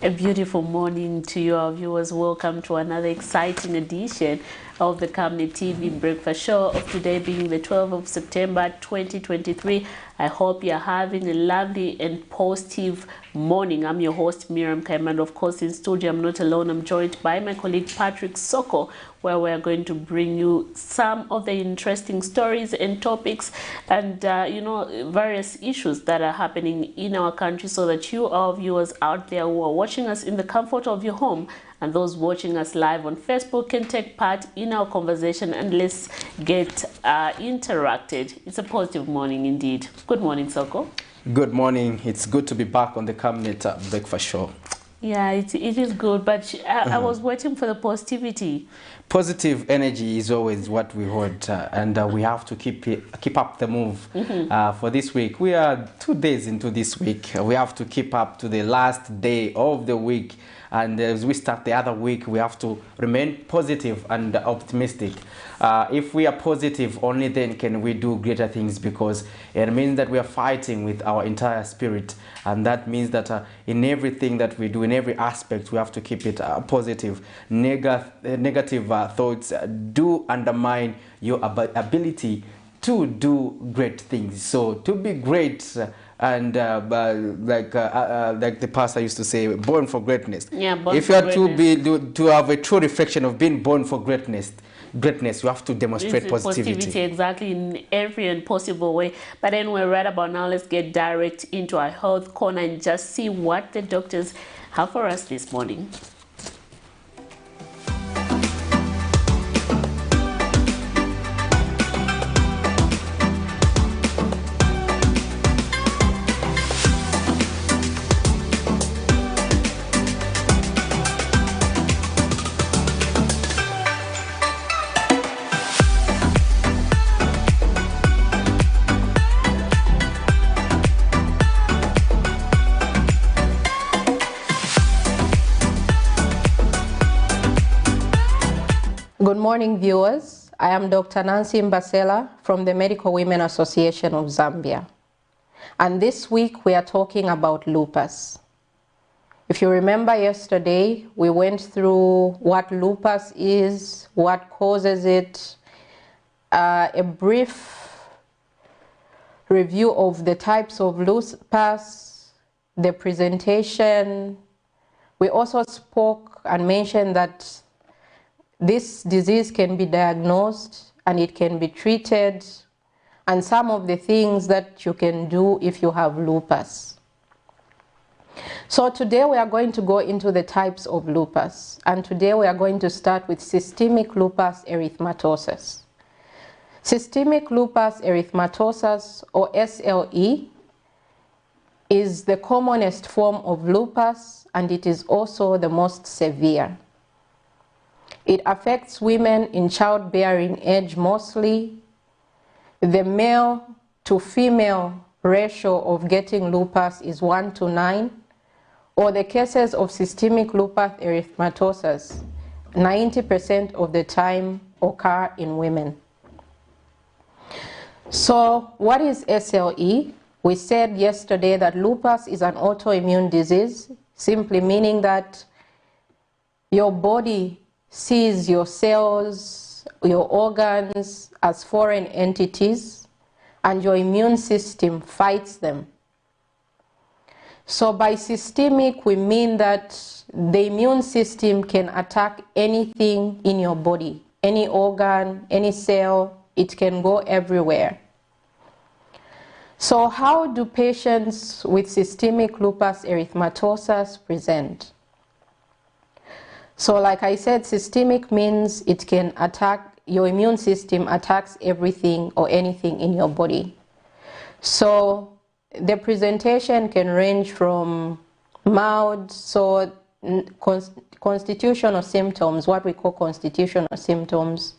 A beautiful morning to you, our viewers. Welcome to another exciting edition of the Camnet TV Breakfast Show of today being the 12th of September 2023. I hope you're having a lovely and positive morning. I'm your host, Miriam Kaima, and of course in studio I'm not alone. I'm joined by my colleague Patrick Soko, where we're going to bring you some of the interesting stories and topics and various issues that are happening in our country, so that you, our viewers out there who are watching us in the comfort of your home and those watching us live on Facebook, can take part in our conversation, and let's get interacted. It's a positive morning indeed. Good morning, Soko. Good morning. It's good to be back on the Camnet Breakfast Show. Yeah, it is good, but I was waiting for the positivity. Positive energy is always what we want, and we have to keep up the move for this week. We are 2 days into this week. We have to keep up to the last day of the week, and as we start the other week, we have to remain positive and optimistic. If we are positive, only then can we do greater things, because it means that we are fighting with our entire spirit, and that means that in everything that we do, in every aspect, we have to keep it positive. Negative thoughts do undermine your ability to do great things. So to be great, and like the pastor used to say, born for greatness. Yeah, born if for you are greatness. to have a true reflection of being born for greatness, you have to demonstrate positivity. Exactly, in every and possible way. But anyway, right about now, let's get direct into our health corner and just see what the doctors have for us this morning. Good morning, viewers. I am Dr. Nancy Mbasela from the Medical Women Association of Zambia. And this week we are talking about lupus. If you remember yesterday, we went through what lupus is, what causes it, a brief review of the types of lupus, the presentation. We also spoke and mentioned that this disease can be diagnosed and it can be treated, and some of the things that you can do if you have lupus. So today we are going to go into the types of lupus, and today we are going to start with systemic lupus erythematosus. Systemic lupus erythematosus, or SLE, is the commonest form of lupus, and it is also the most severe. It affects women in childbearing age mostly. The male to female ratio of getting lupus is 1 to 9, or the cases of systemic lupus erythematosus, 90% of the time occur in women. So what is SLE? We said yesterday that lupus is an autoimmune disease, simply meaning that your body sees your cells, your organs as foreign entities, and your immune system fights them. So by systemic, we mean that the immune system can attack anything in your body, any organ, any cell. It can go everywhere. So how do patients with systemic lupus erythematosus present? So like I said, systemic means it can attack, your immune system attacks everything or anything in your body. So the presentation can range from mild, so constitutional symptoms, what we call constitutional symptoms.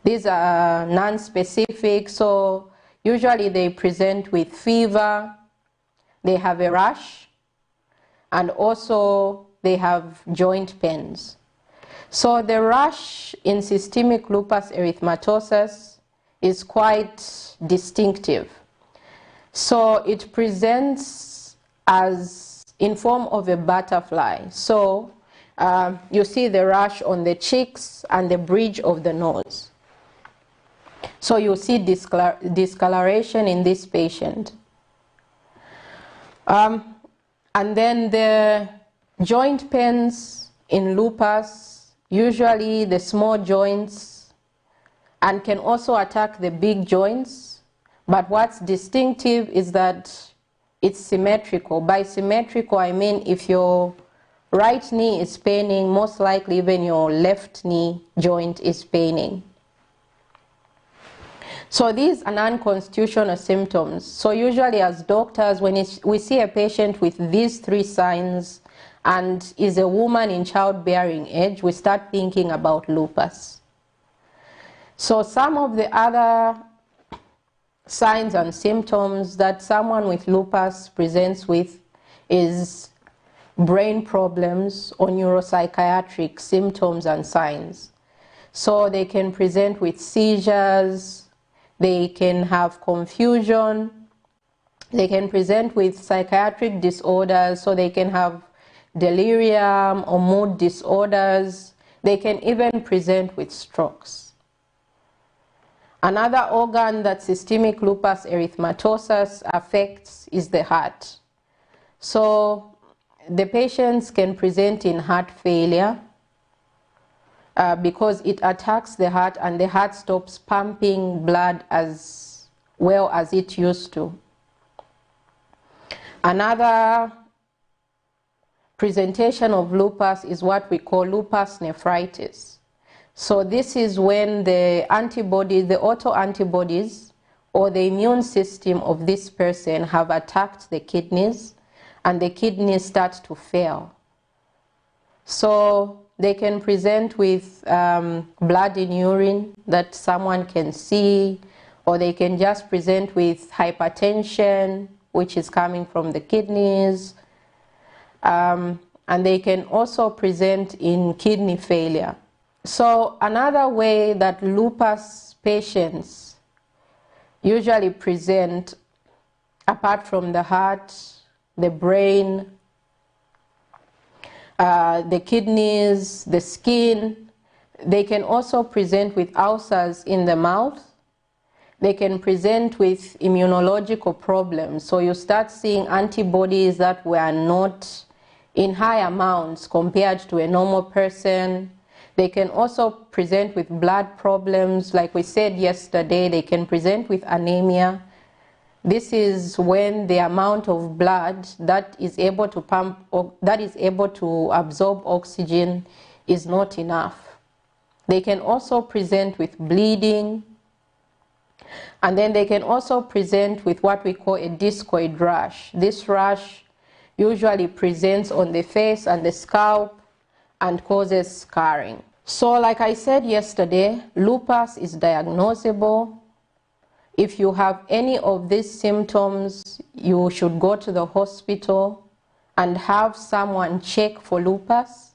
These are non-specific, so usually they present with fever, they have a rash, and also they have joint pains. So the rash in systemic lupus erythematosus is quite distinctive. So it presents as in form of a butterfly. So you see the rash on the cheeks and the bridge of the nose. So you see discoloration in this patient. And then the joint pains in lupus, usually the small joints, and can also attack the big joints. But what's distinctive is that it's symmetrical. By symmetrical, I mean if your right knee is paining, most likely even your left knee joint is paining. So these are non-constitutional symptoms. So usually as doctors, when we see a patient with these three signs and is a woman in childbearing age, we start thinking about lupus. So some of the other signs and symptoms that someone with lupus presents with is brain problems or neuropsychiatric symptoms and signs. So they can present with seizures, they can have confusion, they can present with psychiatric disorders, so they can have delirium or mood disorders, they can even present with strokes. Another organ that systemic lupus erythematosus affects is the heart. So the patients can present in heart failure because it attacks the heart and the heart stops pumping blood as well as it used to. Another presentation of lupus is what we call lupus nephritis. So this is when the antibodies, the autoantibodies or the immune system of this person have attacked the kidneys and the kidneys start to fail. So they can present with blood in urine that someone can see, or they can just present with hypertension, which is coming from the kidneys. And they can also present in kidney failure. So another way that lupus patients usually present, apart from the heart, the brain, the kidneys, the skin, they can also present with ulcers in the mouth. They can present with immunological problems. So you start seeing antibodies that were not in high amounts compared to a normal person. They can also present with blood problems. Like we said yesterday, they can present with anemia. This is when the amount of blood that is able to pump, or that is able to absorb oxygen is not enough. They can also present with bleeding. And then they can also present with what we call a discoid rash. This rash usually presents on the face and the scalp and causes scarring. So like I said yesterday, lupus is diagnosable. If you have any of these symptoms, you should go to the hospital and have someone check for lupus.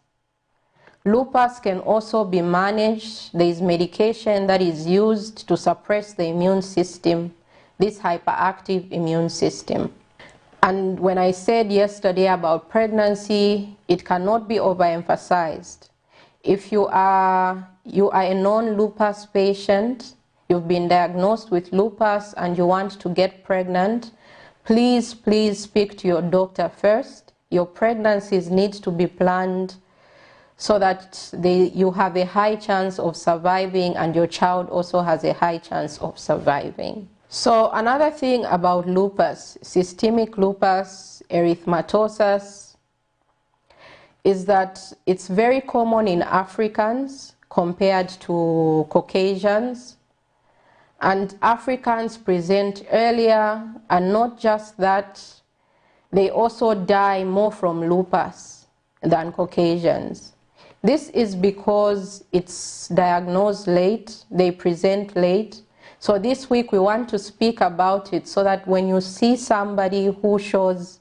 Lupus can also be managed. There is medication that is used to suppress the immune system, this hyperactive immune system. And when I said yesterday about pregnancy, it cannot be overemphasized. If you are a non-lupus patient, you've been diagnosed with lupus and you want to get pregnant, please speak to your doctor first. Your pregnancies need to be planned so that you have a high chance of surviving and your child also has a high chance of surviving. So another thing about lupus, systemic lupus erythematosus, is that it's very common in Africans compared to Caucasians. And Africans present earlier, and not just that, they also die more from lupus than Caucasians. This is because it's diagnosed late, they present late. So this week we want to speak about it so that when you see somebody who shows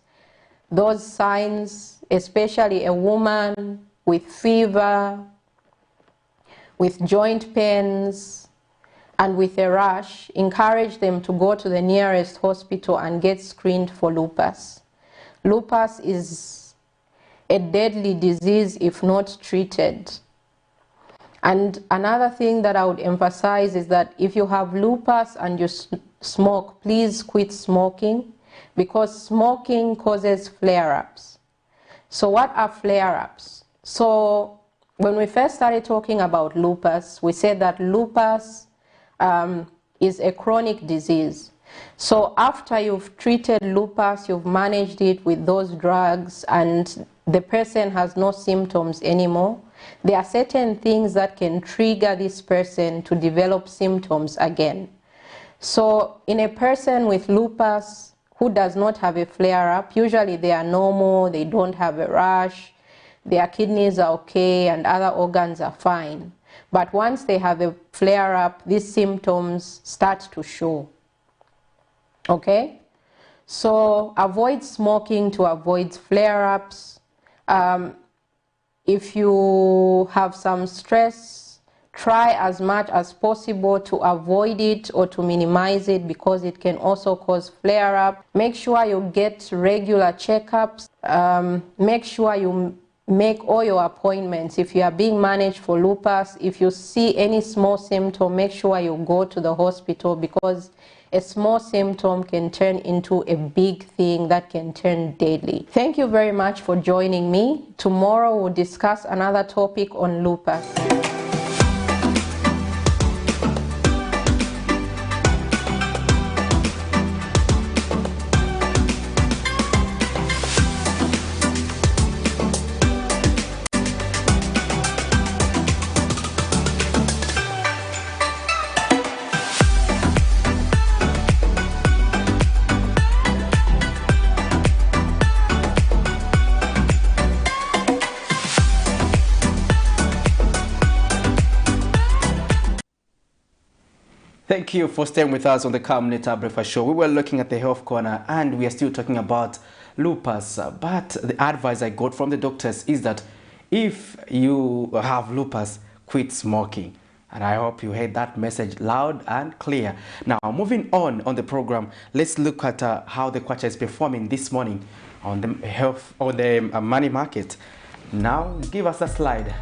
those signs, especially a woman with fever, with joint pains, and with a rash, encourage them to go to the nearest hospital and get screened for lupus. Lupus is a deadly disease if not treated. And another thing that I would emphasize is that if you have lupus and you smoke, please quit smoking, because smoking causes flare-ups. So what are flare-ups? So when we first started talking about lupus, we said that lupus is a chronic disease. So after you've treated lupus, you've managed it with those drugs, and the person has no symptoms anymore, there are certain things that can trigger this person to develop symptoms again. So in a person with lupus who does not have a flare-up, usually they are normal, they don't have a rash, their kidneys are okay, and other organs are fine. But once they have a flare-up, these symptoms start to show. Okay? So avoid smoking to avoid flare-ups. If you have some stress, try as much as possible to avoid it or to minimize it, because it can also cause flare-up. Make sure you get regular checkups. Make sure you make all your appointments. If you are being managed for lupus, if you see any small symptom, make sure you go to the hospital, because a small symptom can turn into a big thing that can turn deadly. Thank you very much for joining me. Tomorrow we'll discuss another topic on lupus. Thank you for staying with us on the Camnet Breakfast Show. We were looking at the health corner and we are still talking about lupus. But the advice I got from the doctors is that if you have lupus, quit smoking. And I hope you heard that message loud and clear. Now, moving on the program, let's look at how the kwacha is performing this morning on the health or the money market. Now, give us a slide.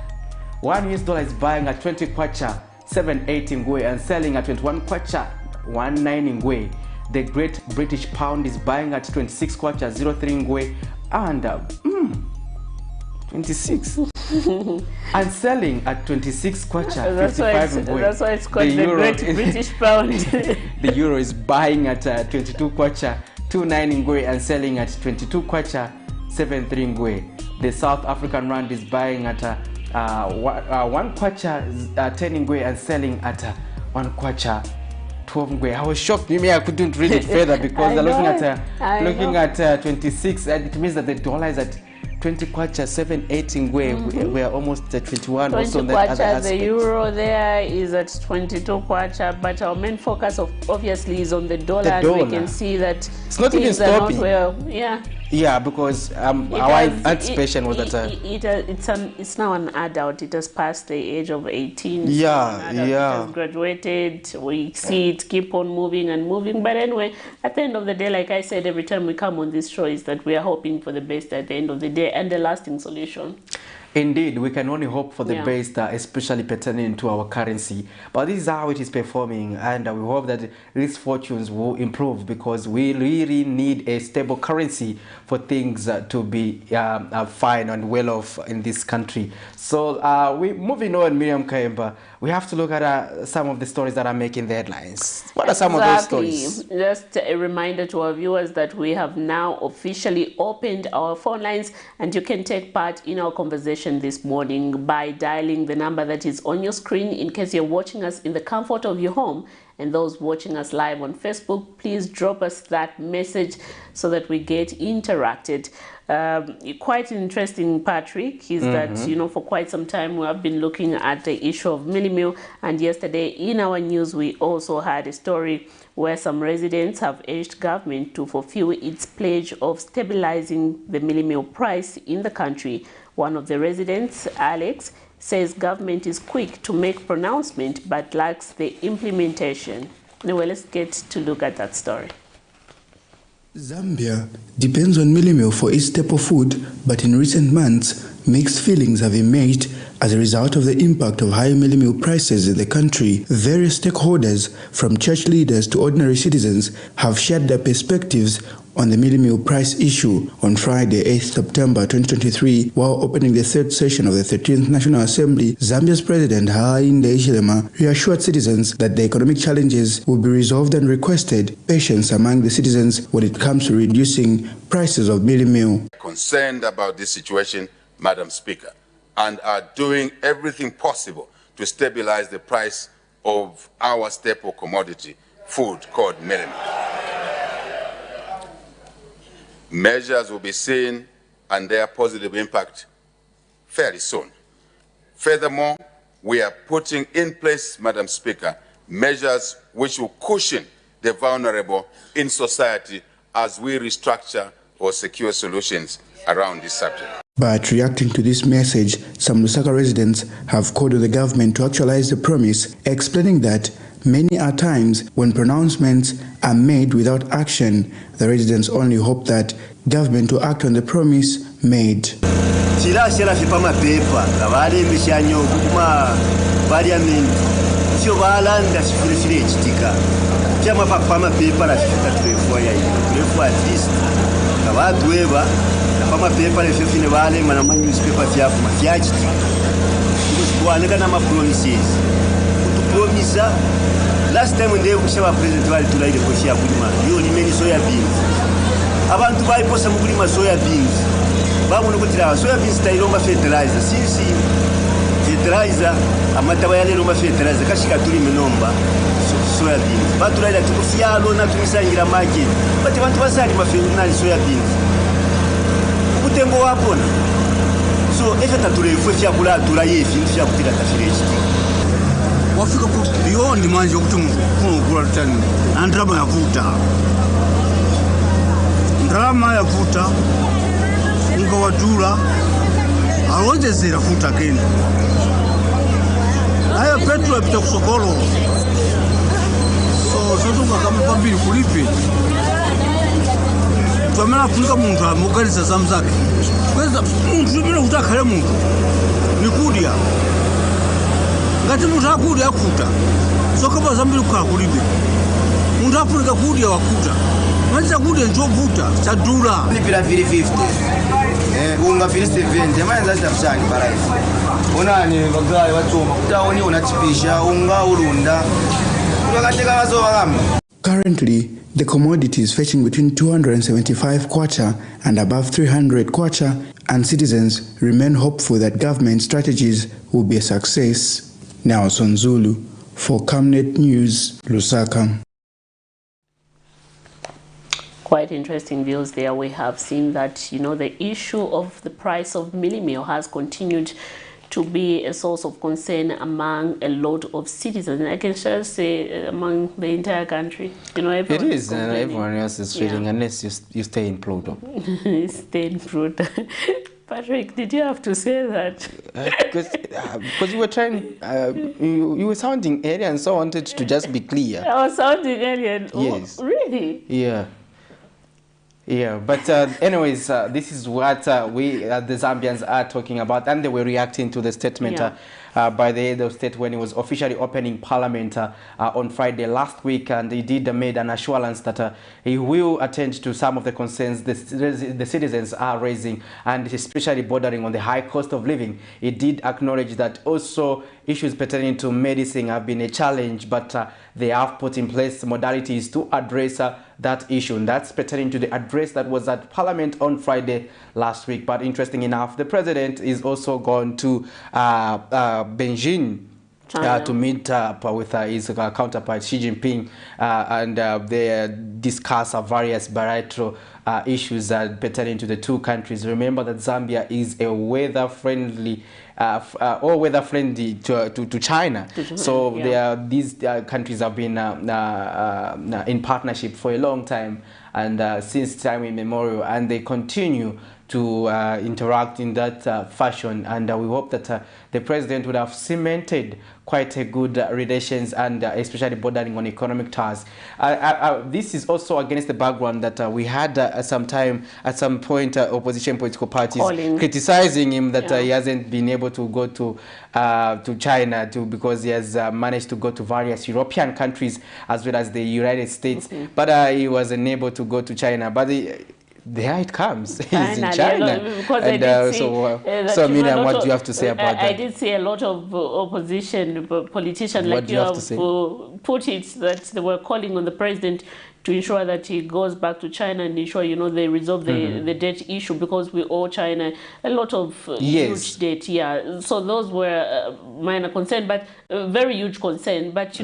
$1 is buying at 20 kwacha, 7.8 ngwe, and selling at 21 kwacha, 19 ngwe. The Great British Pound is buying at 26 kwacha, 03 ngwe, and 26 and selling at 26 kwacha, 55 ngwe. That's why it's called the Great British Pound. The euro is buying at 22 kwacha, 29 ngwe, and selling at 22 kwacha, 73 ngwe. The South African rand is buying at 1 kwacha, 10 ngwe, and selling at 1 kwacha, 12 ngwe. I was shocked. Maybe I couldn't read it further because I'm looking at 26, and it means that the dollar is at 20 kwacha, 7.8 ngwe. We are almost at 21. 20 also kwacha, the euro there is at 22 kwacha, but our main focus obviously is on the dollar. And we can see that it's not even stopping. Yeah, because our anticipation was that it's now an adult. It has passed the age of 18. Yeah, It has graduated. We see it keep on moving and moving. But anyway, at the end of the day, like I said, every time we come on this show, is that we are hoping for the best at the end of the day and a lasting solution. Indeed, we can only hope for the best, especially pertaining to our currency. But this is how it is performing, and we hope that these fortunes will improve, because we really need a stable currency for things to be fine and well off in this country. So we moving on, Miriam Kaemba. We have to look at some of the stories that are making the headlines. What are some of those stories? Just a reminder to our viewers that we have now officially opened our phone lines, and you can take part in our conversation this morning by dialing the number that is on your screen. In case you're watching us in the comfort of your home, and those watching us live on Facebook, please drop us that message so that we get interacted. Quite interesting, Patrick, is that, you know, for quite some time we have been looking at the issue of milli-meal, and yesterday in our news we also had a story where some residents have urged government to fulfill its pledge of stabilizing the milli-meal price in the country. One of the residents, Alex, says government is quick to make pronouncement but lacks the implementation. Anyway, let's get to look at that story. Zambia depends on mealie meal for its staple food, but in recent months, mixed feelings have emerged as a result of the impact of high mealie meal prices in the country. Various stakeholders, from church leaders to ordinary citizens, have shared their perspectives on the mealie meal price issue. On Friday, 8th September 2023, while opening the third session of the 13th National Assembly, Zambia's President Hakainde Hichilema reassured citizens that the economic challenges will be resolved and requested patience among the citizens when it comes to reducing prices of mealie meal. Concerned about this situation, Madam Speaker, and are doing everything possible to stabilize the price of our staple commodity, food called mealie meal. Measures will be seen and their positive impact fairly soon. Furthermore, we are putting in place, Madam Speaker, measures which will cushion the vulnerable in society as we restructure or secure solutions around this subject. But reacting to this message, some Lusaka residents have called on the government to actualize the promise, explaining that many are times when pronouncements are made without action. The residents only hope that government will act on the promise made. Last time when they were president wali tulaire koshi ya kulima yo limeni soya beans abantu bayiposa mu kulima soya beans babona kutira soya beans tayiromba fertilizer since fertilizer amataba ya lero ma fertilizer kashika tuli minomba soya beans batulaire tukufyalo na tumisangira market bati bantu basali ma fertilizer soya beans kutengo wapona so efeta tulefu fya kula tulaye ifintu fya kutira tafirechiti wafika beyond manje ukuthi kungukula tani andrama yavuta ndrama yavuta ungawadula awonjezera futa again aya petrol yapita kusokolo so sotunga kama pambili kulipe twamela kunika muntu amugaliza zamzake kweza muntu bila kutakale muntu nikudia ngati muntu akudi akuta sokopa zambiri kulibe muntu apulika kudi wakuta manje kudi njovuta chadula lipira 50 unga 70 manje zachafshani baraisi onani bagayi batoma kutaoni unachipisha unga ulunda wakateka mazoba kama. Currently, the commodity is fetching between 275 kwacha and above 300 kwacha, and citizens remain hopeful that government strategies will be a success. Now, Zulu for Camnet News, Lusaka. Quite interesting views there. We have seen that, you know, the issue of the price of mealie meal has continued to be a source of concern among a lot of citizens. And I can just say among the entire country. You know, everyone it is, and everyone else is reading, unless you stay in Pluto. Stay in Pluto. Patrick, did you have to say that? Because you were trying, you were sounding alien, so I wanted to just be clear. I was sounding alien? Yes. Oh, really? Yeah. Yeah, but anyways, this is what we, the Zambians, are talking about, and they were reacting to the statement by the head of state when he was officially opening Parliament on Friday last week, and he did made an assurance that he will attend to some of the concerns the citizens are raising, and especially bordering on the high cost of living. He did acknowledge that also issues pertaining to medicine have been a challenge, but they have put in place modalities to address that issue, and that's pertaining to the address that was at Parliament on Friday last week. But interesting enough, the president is also gone to Beijing to meet up with his counterpart Xi Jinping, and they discuss various bilateral issues pertaining to the two countries. Remember that Zambia is a weather-friendly all weather friendly to China. So these countries have been in partnership for a long time, and since time immemorial, and they continue to interact in that fashion. And we hope that the president would have cemented quite a good relations, and especially bordering on economic ties. This is also against the background that we had at some point opposition political parties criticizing him that he hasn't been able to go to China because he has managed to go to various European countries as well as the United States, but he was unable to go to China. But there it comes. He's in China. So Miriam, what do you have to say about that? I did see a lot of opposition politicians, like you have put it, that they were calling on the president to ensure that he goes back to China and ensure, they resolve the debt issue, because we owe China a lot of huge debt. Yeah, so those were minor concern, but very huge concern. But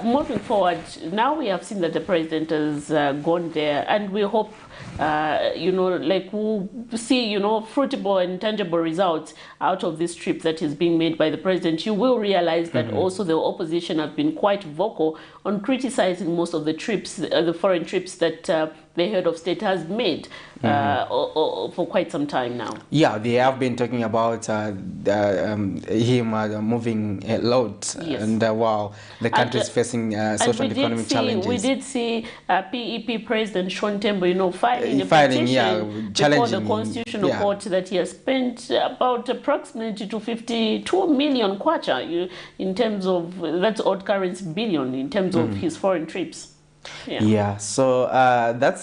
moving forward, now we have seen that the president has gone there, and we hope we'll see, fruitful and tangible results out of this trip that is being made by the president. You will realize that also the opposition have been quite vocal on criticizing most of the trips, the foreign trips that the head of state has made for quite some time now. Yeah, they have been talking about him moving a lot, and while the country is facing social and economic challenges. We did see PEP President Sean Tembo, filing a petition before the Constitutional Court that he has spent about approximately to 52 million kwacha in terms of, that's odd currency billion, in terms of his foreign trips. So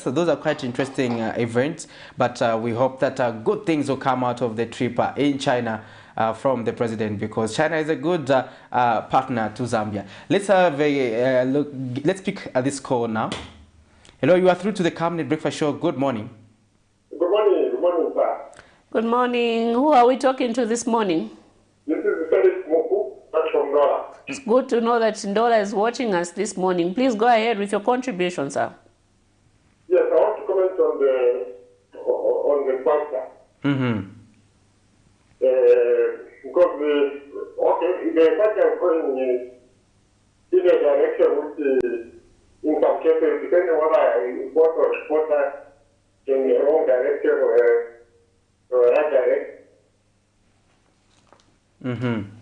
those are quite interesting events, but we hope that good things will come out of the trip in China from the president, because China is a good partner to Zambia. Let's have a look. Let's pick this call now. Hello, you are through to the Camnet Breakfast Show. Good morning. Good morning. Good morning, sir. Good morning. Who are we talking to this morning? This is Felix Muku from Ndola. It's good to know that Ndola is watching us this morning. Please go ahead with your contribution, sir. Yes, I want to comment on the factor. Because the factor is going in a direction which in some cases, depending on whether I import or export that in the wrong direction or right direction.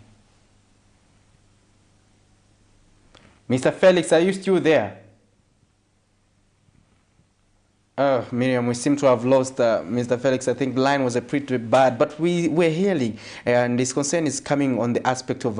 Mr. Felix, are you still there? Oh, Miriam, we seem to have lost Mr. Felix. I think the line was a pretty bad, but we're hearing, and this concern is coming on the aspect of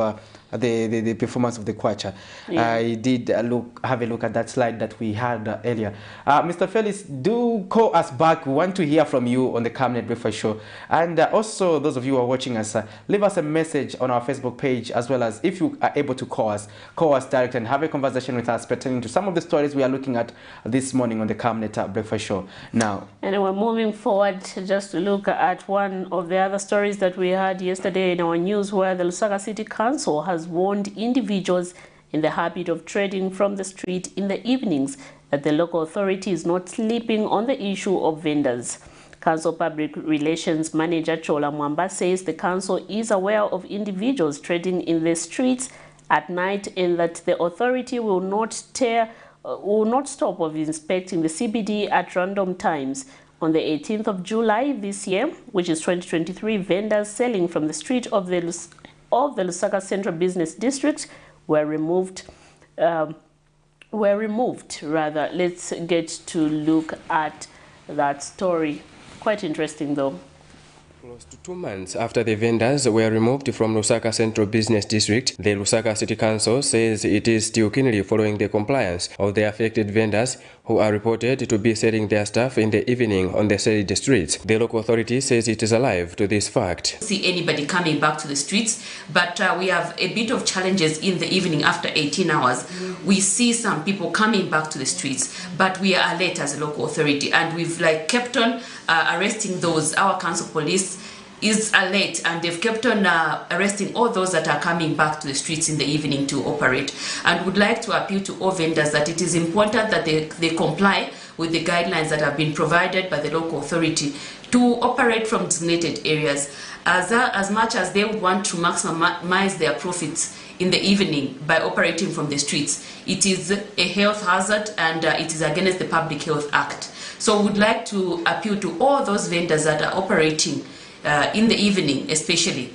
the performance of the kwacha. I did have a look at that slide that we had earlier. Mr. Felix, do call us back. We want to hear from you on the Camnet Breakfast Show. And also, those of you who are watching us, leave us a message on our Facebook page, as well as if you are able to call us direct and have a conversation with us pertaining to some of the stories we are looking at this morning on the Camnet Breakfast Show. Now, and we're moving forward just to look at one of the other stories that we had yesterday in our news, where the Lusaka City Council has warned individuals in the habit of trading from the street in the evenings that the local authority is not sleeping on the issue of vendors. Council Public Relations Manager Chola Mwamba says the council is aware of individuals trading in the streets at night, and that the authority will not stop of inspecting the CBD at random times. On the 18th of July this year, which is 2023, vendors selling from the street of the Lusaka Central Business District were removed. Let's get to look at that story. Quite interesting, though. Close to 2 months after the vendors were removed from Lusaka Central Business District, the Lusaka City Council says it is still keenly following the compliance of the affected vendors who are reported to be selling their stuff in the evening on the said streets. The local authority says it is alive to this fact. See anybody coming back to the streets, but we have a bit of challenges in the evening after 18 hours. We see some people coming back to the streets, but we are alert as a local authority, and we've kept on arresting those. Our council police is alert, and they've kept on arresting all those that are coming back to the streets in the evening to operate, and would like to appeal to all vendors that it is important that they comply with the guidelines that have been provided by the local authority to operate from designated areas, as much as they want to maximize their profits in the evening by operating from the streets. It is a health hazard, and it is against the Public Health Act. So we would like to appeal to all those vendors that are operating in the evening, especially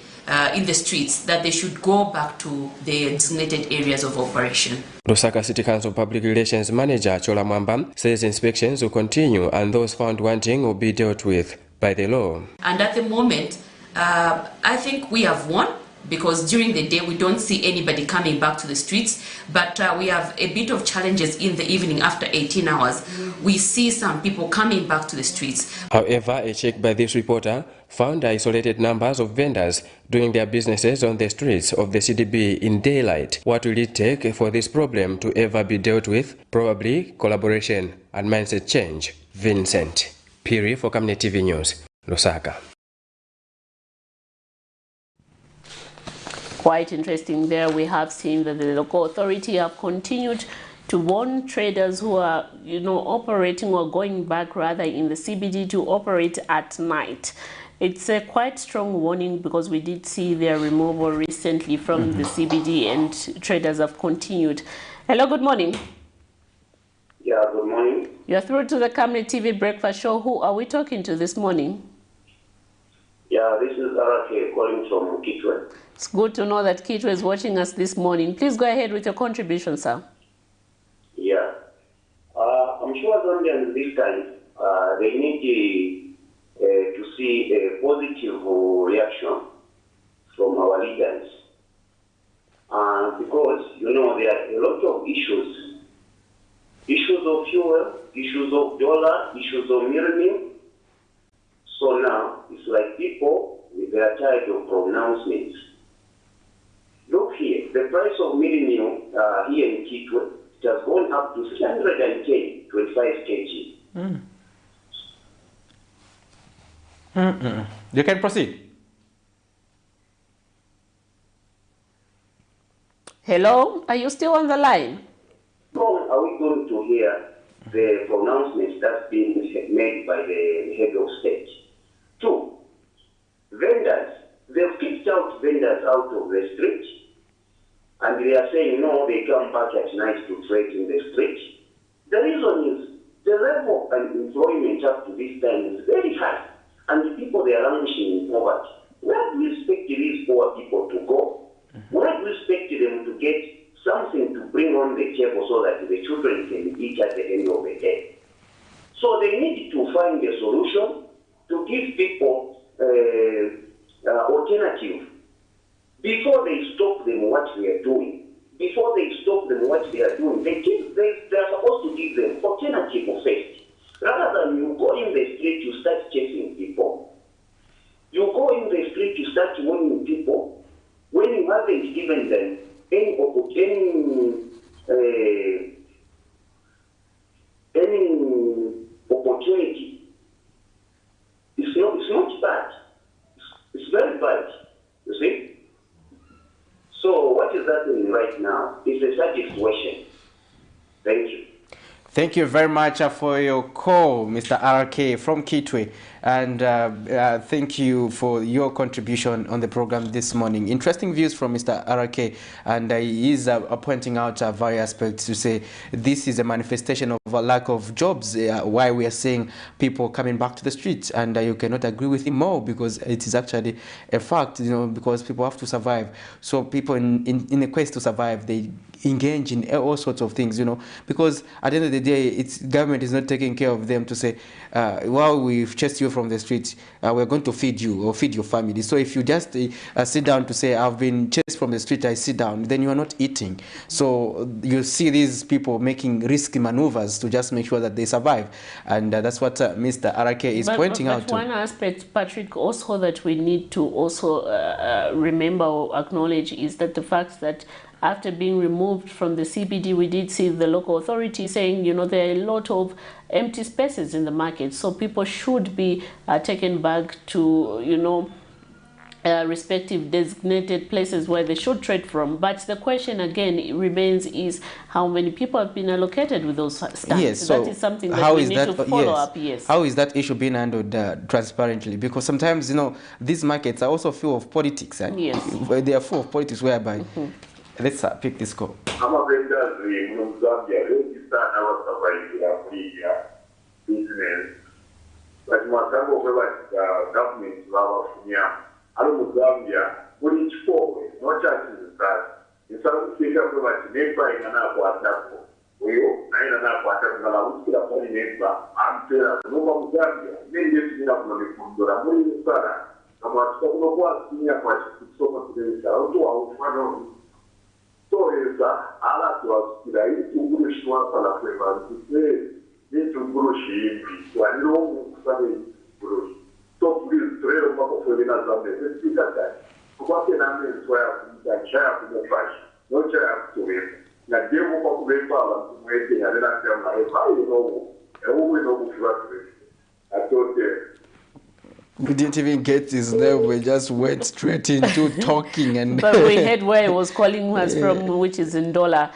in the streets, that they should go back to their designated areas of operation. Lusaka City Council Public Relations Manager Chola Mwamba says inspections will continue and those found wanting will be dealt with by the law. And at the moment, I think we have won, because during the day we don't see anybody coming back to the streets, but we have a bit of challenges in the evening after 18 hours. We see some people coming back to the streets. However, a check by this reporter found isolated numbers of vendors doing their businesses on the streets of the CDB in daylight. What will it take for this problem to ever be dealt with? Probably collaboration and mindset change. Vincent Piri for Camnet TV News, Lusaka. Quite interesting there. We have seen that the local authority have continued to warn traders who are, operating or going back rather in the CBD to operate at night. It's a quite strong warning, because we did see their removal recently from the CBD, and traders have continued. Hello, good morning. Yeah, good morning. You're through to the Camnet TV Breakfast Show. Who are we talking to this morning? Yeah, this is Arake calling from Kitwe. It's good to know that Kitwe is watching us this morning. Please go ahead with your contribution, sir. Yeah. I'm sure Zambians this time, they need to see a positive reaction from our leaders. Because, there are a lot of issues. Issues of fuel, issues of dollar, issues of millennium. So now, it's like people, they are tired of pronouncements. Look here, the price of millennium here in Kitwe, it has gone up to 310, 25 kg. You can proceed. Hello, are you still on the line? How are we going to hear the pronouncements that's been made by the head of state? 2, vendors, they've kicked out vendors out of the street, and they are saying no, they come back at night to trade in the street. The reason is the level of unemployment up to this time is very high, and the people, they are languishing in poverty. Where do we expect these poor people to go? Where do we expect them to get something to bring on the table so that the children can eat at the end of the day? So they need to find a solution to give people alternative before they stop them what they are doing. Before they stop them what they are doing, they are supposed to give them alternative first. Rather than you go in the street, you start chasing people. You go in the street, you start warning people when you haven't given them any opportunity. It's not bad. It's very bad. You see? So what is happening right now is a sad situation. Thank you. Thank you very much for your call, Mr. RK from Kitwe, and thank you for your contribution on the program this morning. Interesting views from Mr. RK, and he is pointing out various aspects to say this is a manifestation of a lack of jobs, why we are seeing people coming back to the streets, and you cannot agree with him more, because it is actually a fact, because people have to survive. So people in a quest to survive, they engage in all sorts of things, because at the end of the day, government is not taking care of them to say, well, we've chased you from the streets, we're going to feed you or feed your family. So if you just sit down to say, I've been chased from the street, I sit down, then you are not eating. So you see these people making risky maneuvers to just make sure that they survive. And that's what Mr. Arake is pointing out to. One aspect, Patrick, also that we need to also remember or acknowledge is that the fact that after being removed from the CBD, we did see the local authority saying, there are a lot of empty spaces in the market. So people should be taken back to, respective designated places where they should trade from. But the question again remains is how many people have been allocated with those stands. Yes, so that is something that we need to follow up. Yes. How is that issue being handled transparently? Because sometimes, these markets are also full of politics. Yes. They are full of politics whereby... Let's pick this call. I'm a vendor in Zambia. Register our survival business. But my government ali mu Zambia buli kifo nokyakizisa nsaba kusiika kwe bati n'enva ina naakwatako oyo naye nanaakwatako nga lawukira pali n'enva ampeera kunoba mu Zambia n'enje tulina kuno nekundula muli nsala nga mwatuka kuno kwasinya kwakikusoma kulemesa otuwawufano toyesa ala twasukira itungulu shitwasala kwemanzise n'itungulu shiyimbi twanira omu kusaba itungulu so please turere makofeli na Zambia sesika kati kukwake nami nswaya kumita chaya kumufasha no chaya kutuweka na demo kwa kubeba abantu mweke ya lela kama hayo no ewe no kufiwa atote. We didn't even get his name. We just went straight into talking, and but we heard where he was calling us from, which is in dollar.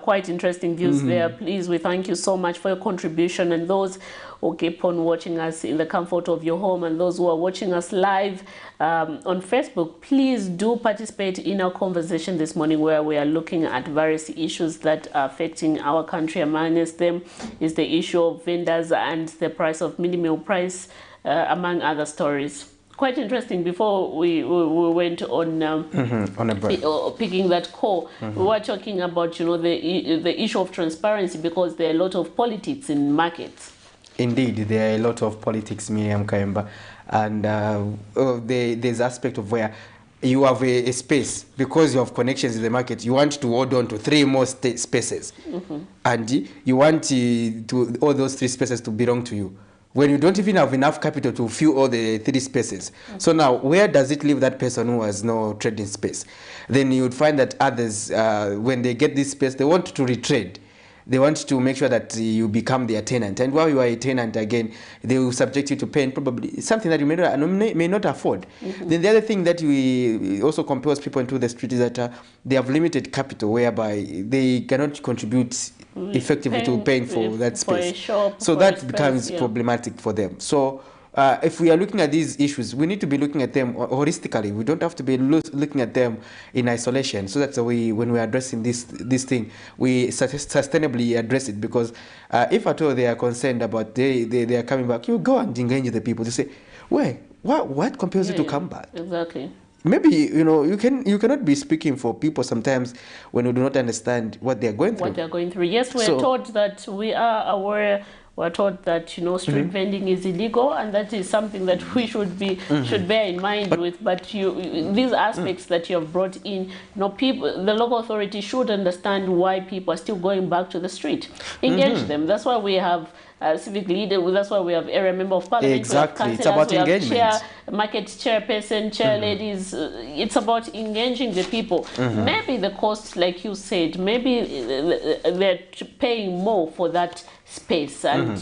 Quite interesting views there. Please, we thank you so much for your contribution, and those who keep on watching us in the comfort of your home, and those who are watching us live on Facebook, please do participate in our conversation this morning, where we are looking at various issues that are affecting our country. Amongst them is the issue of vendors and the price of minimum price. Among other stories. Quite interesting. Before we went on on a break, picking that call, we were talking about the issue of transparency, because there are a lot of politics in markets. Indeed, there are a lot of politics, Miriam Kayemba, and there's aspect of where you have a space, because you have connections in the market. You want to hold on to 3 more spaces, and you want to all those 3 spaces to belong to you, when you don't even have enough capital to fill all the 3 spaces. So now, where does it leave that person who has no trading space? Then you would find that others, when they get this space, they want to retrade. They want to make sure that you become their tenant. And while you are a tenant, again, they will subject you to paying probably something that you may not afford. Then the other thing that we also compels people into the street is that they have limited capital, whereby they cannot contribute effectively to paying for that space. So that becomes problematic for them. So if we are looking at these issues, we need to be looking at them holistically. We don't have to be looking at them in isolation. So that's the way, when we're addressing this thing, we sustainably address it. Because if at all they are concerned about they are coming back, you go and engage the people to say, wait, what compels you to come back? Exactly. Maybe you cannot be speaking for people sometimes when you do not understand what they are going through. What they are going through. Yes, we are told that we are aware. We're taught that street vending is illegal, and that is something that we should bear in mind with. But these aspects that you have brought in, people, the local authority should understand why people are still going back to the street. Engage them. That's why we have civic leader. That's why we have area member of parliament. Exactly, it's about engagement. Market chairperson, chair ladies. It's about engaging the people. Maybe the cost, like you said, maybe they're paying more for that space, and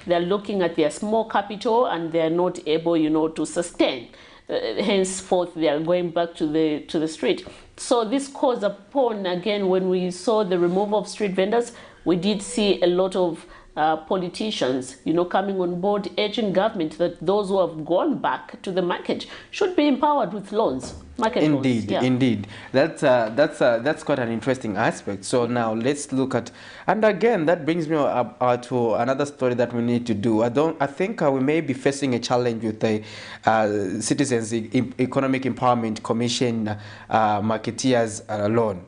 they're looking at their small capital, and they're not able to sustain. Henceforth they are going back to the street. So this calls upon, again, when we saw the removal of street vendors, we did see a lot of politicians coming on board, urging government that those who have gone back to the market should be empowered with loans. Indeed. That's quite an interesting aspect. So now let's look at, and again that brings me to another story that we need to do. I think we may be facing a challenge with the Citizens Economic Empowerment Commission marketeers loan.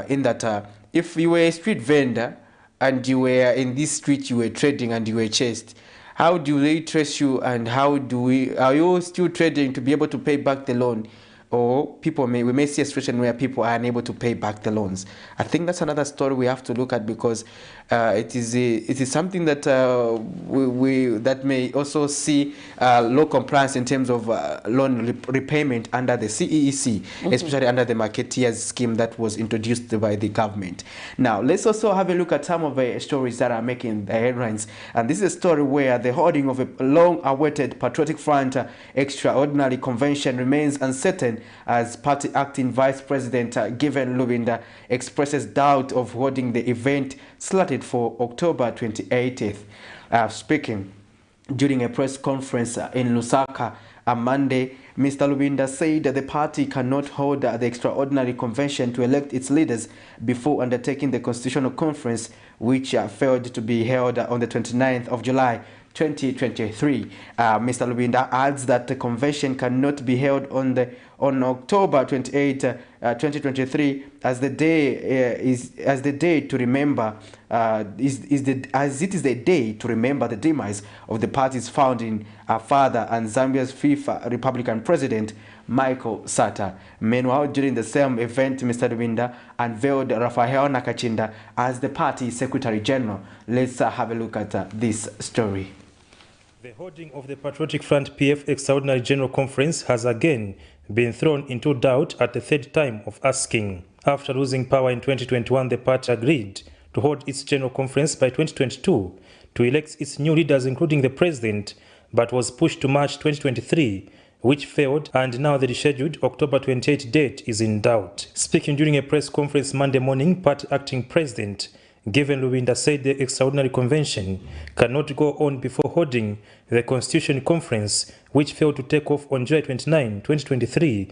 In that if you were a street vendor and you were in this street, you were trading and you were chased, how do they trace you, and are you still trading to be able to pay back the loan? Or we may see a situation where people are unable to pay back the loans. I think that's another story we have to look at, because it is something that that may also see low compliance in terms of loan repayment under the CEEC, especially under the marketeers scheme that was introduced by the government. Now, let's also have a look at some of the stories that are making the headlines. And this is a story where the holding of a long-awaited Patriotic Front extraordinary convention remains uncertain, as party acting Vice President Given Lubinda expresses doubt of holding the event slated for October 28th. Speaking during a press conference in Lusaka on Monday, Mr. Lubinda said that the party cannot hold the extraordinary convention to elect its leaders before undertaking the constitutional conference, which failed to be held on the 29th of July 2023. Mr. Lubinda adds that the convention cannot be held on October 28, 2023, as the day to remember as it is the day to remember the demise of the party's founding father and Zambia's fifth Republican president, Michael Sata. Meanwhile, during the same event, Mr. Lubinda unveiled Rafael Nakachinda as the party Secretary General. Let's have a look at this story. The holding of the Patriotic Front PF Extraordinary General Conference has again been thrown into doubt at the third time of asking. After losing power in 2021, the party agreed to hold its General Conference by 2022 to elect its new leaders, including the President, but was pushed to March 2023, which failed, and now the rescheduled October 28 date is in doubt. Speaking during a press conference Monday morning, party acting president Given Lubinda said the extraordinary convention cannot go on before holding the Constitution Conference, which failed to take off on July 29, 2023.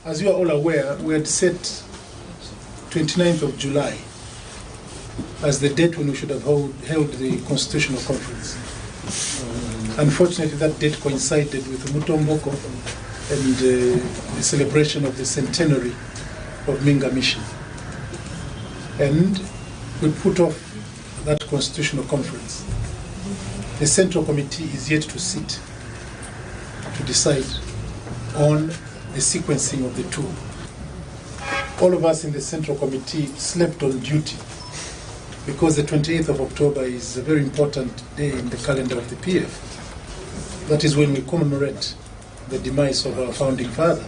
As you are all aware, we had set 29th of July as the date when we should have held the Constitutional Conference. Unfortunately, that date coincided with Mutomboko and the celebration of the centenary of Minga Mission. And we put off that Constitutional Conference. The Central Committee is yet to sit to decide on the sequencing of the two. All of us in the Central Committee slept on duty because the 28th of October is a very important day in the calendar of the PF. That is when we commemorate the demise of our founding father,